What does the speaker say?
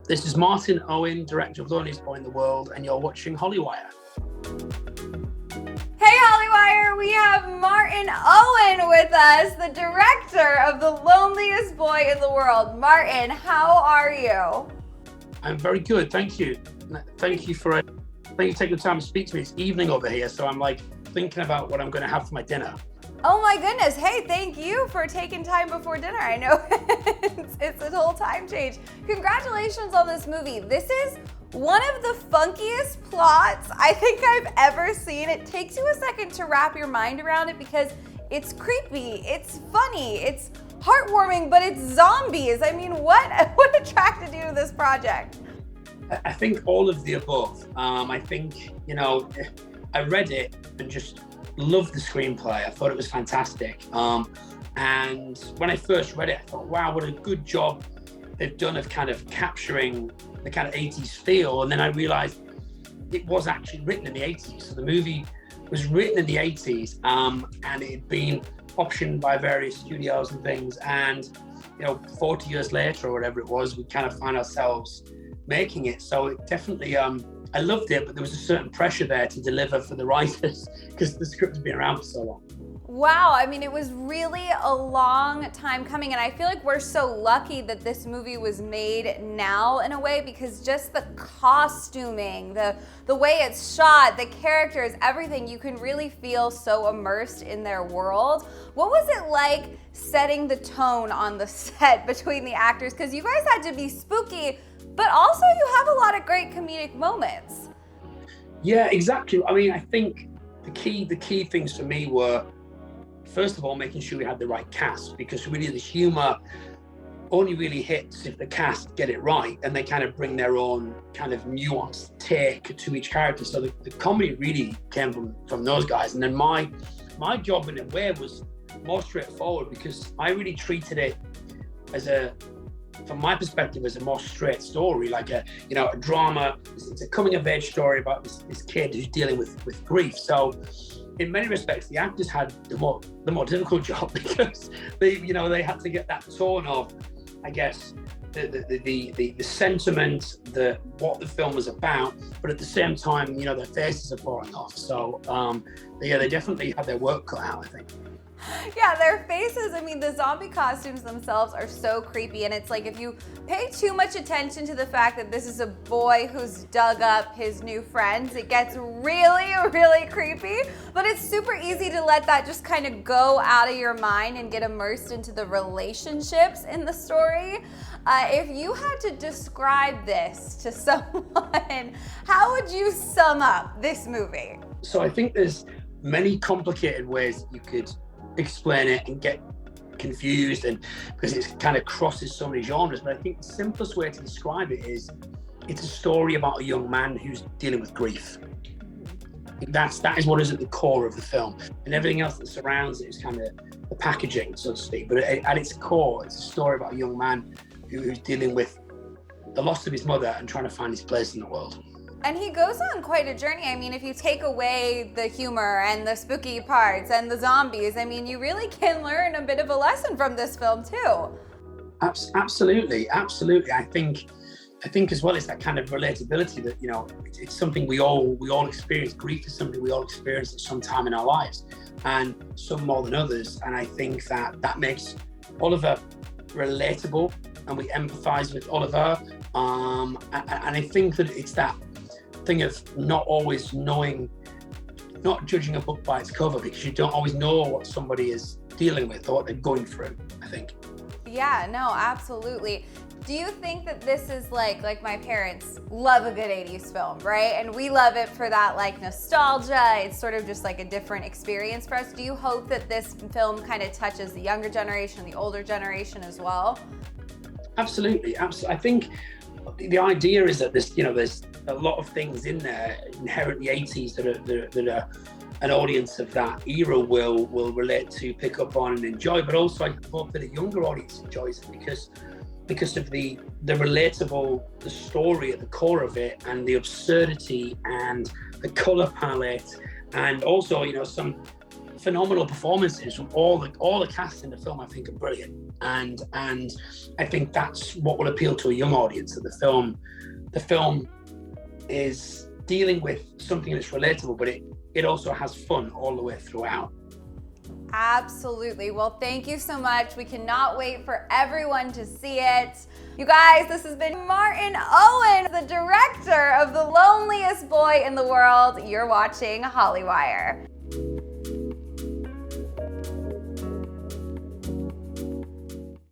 This is Martin Owen, director of Loneliest Boy in the World, and you're watching Hollywire. Hey Hollywire, we have Martin Owen with us, the director of The Loneliest Boy in the World. Martin, how are you? I'm very good, thank you. Thank you for taking the time to speak to me. It's evening over here, so I'm like thinking about what I'm going to have for my dinner. Oh my goodness, hey, thank you for taking time before dinner. I know it's a whole time change. Congratulations on this movie. This is one of the funkiest plots I think I've ever seen. It takes you a second to wrap your mind around it because it's creepy, it's funny, it's heartwarming, but it's zombies. I mean, what attracted you to this project? I think all of the above. I think, I read it and just loved the screenplay. I thought it was fantastic. And when I first read it, I thought, wow, what a good job they've done of kind of capturing the kind of 80s feel. And then I realized it was actually written in the 80s. So the movie was written in the 80s, and it had been optioned by various studios and things. And, 40 years later or whatever it was, we kind of find ourselves making it. So it definitely, I loved it, but there was a certain pressure there to deliver for the writers because the script had been around for so long. Wow, I mean, it was really a long time coming, and I feel like we're so lucky that this movie was made now in a way, because just the costuming, the way it's shot, the characters, everything, you can really feel so immersed in their world. What was it like setting the tone on the set between the actors? Because you guys had to be spooky, but also you have a lot of great comedic moments. Yeah, exactly. I mean, I think the key things for me were, first of all, making sure we had the right cast, because really the humor only really hits if the cast get it right and they kind of bring their own kind of nuanced take to each character. So the comedy really came from those guys. And then my job in a way was more straightforward, because I really treated it from my perspective, as a more straight story, like a drama. It's a coming of age story about this kid who's dealing with grief. So in many respects, the actors had the more difficult job, because they had to get that tone of, I guess, the sentiment, what the film was about, but at the same time, their faces are falling off. So they definitely had their work cut out, I think. Yeah, their faces, I mean, the zombie costumes themselves are so creepy, and it's like if you pay too much attention to the fact that this is a boy who's dug up his new friends, it gets really, really creepy, but it's super easy to let that just kind of go out of your mind and get immersed into the relationships in the story. If you had to describe this to someone, how would you sum up this movie? So I think there's many complicated ways that you could explain it and get confused, and because it kind of crosses so many genres. But I think the simplest way to describe it is it's a story about a young man who's dealing with grief. That is what is at the core of the film, and everything else that surrounds it is kind of the packaging, so to speak. But at its core, it's a story about a young man who's dealing with the loss of his mother and trying to find his place in the world. And he goes on quite a journey. I mean, if you take away the humor and the spooky parts and the zombies, I mean, you really can learn a bit of a lesson from this film too. Absolutely. I think as well, it's that kind of relatability that, it's something we all experience. Grief is something we all experience at some time in our lives, and some more than others. And I think that makes Oliver relatable, and we empathize with Oliver. And I think that it's that thing of not judging a book by its cover, because you don't always know what somebody is dealing with or what they're going through, I think. Yeah, no, absolutely. Do you think that this is like my parents love a good 80s film, right? And we love it for that like nostalgia. It's sort of just like a different experience for us. Do you hope that this film kind of touches the younger generation, the older generation as well? Absolutely. I think the idea is that there's a lot of things in there inherently 80s that are an audience of that era will relate to, pick up on and enjoy, but also I hope that a younger audience enjoys it because of the relatable, the story at the core of it, and the absurdity and the color palette, and also some phenomenal performances. All the cast in the film, I think, are brilliant, and I think that's what will appeal to a young audience. That the film is dealing with something that's relatable, but it also has fun all the way throughout. Absolutely. Well, thank you so much. We cannot wait for everyone to see it. You guys, this has been Martin Owen, the director of The Loneliest Boy in the World. You're watching Hollywire.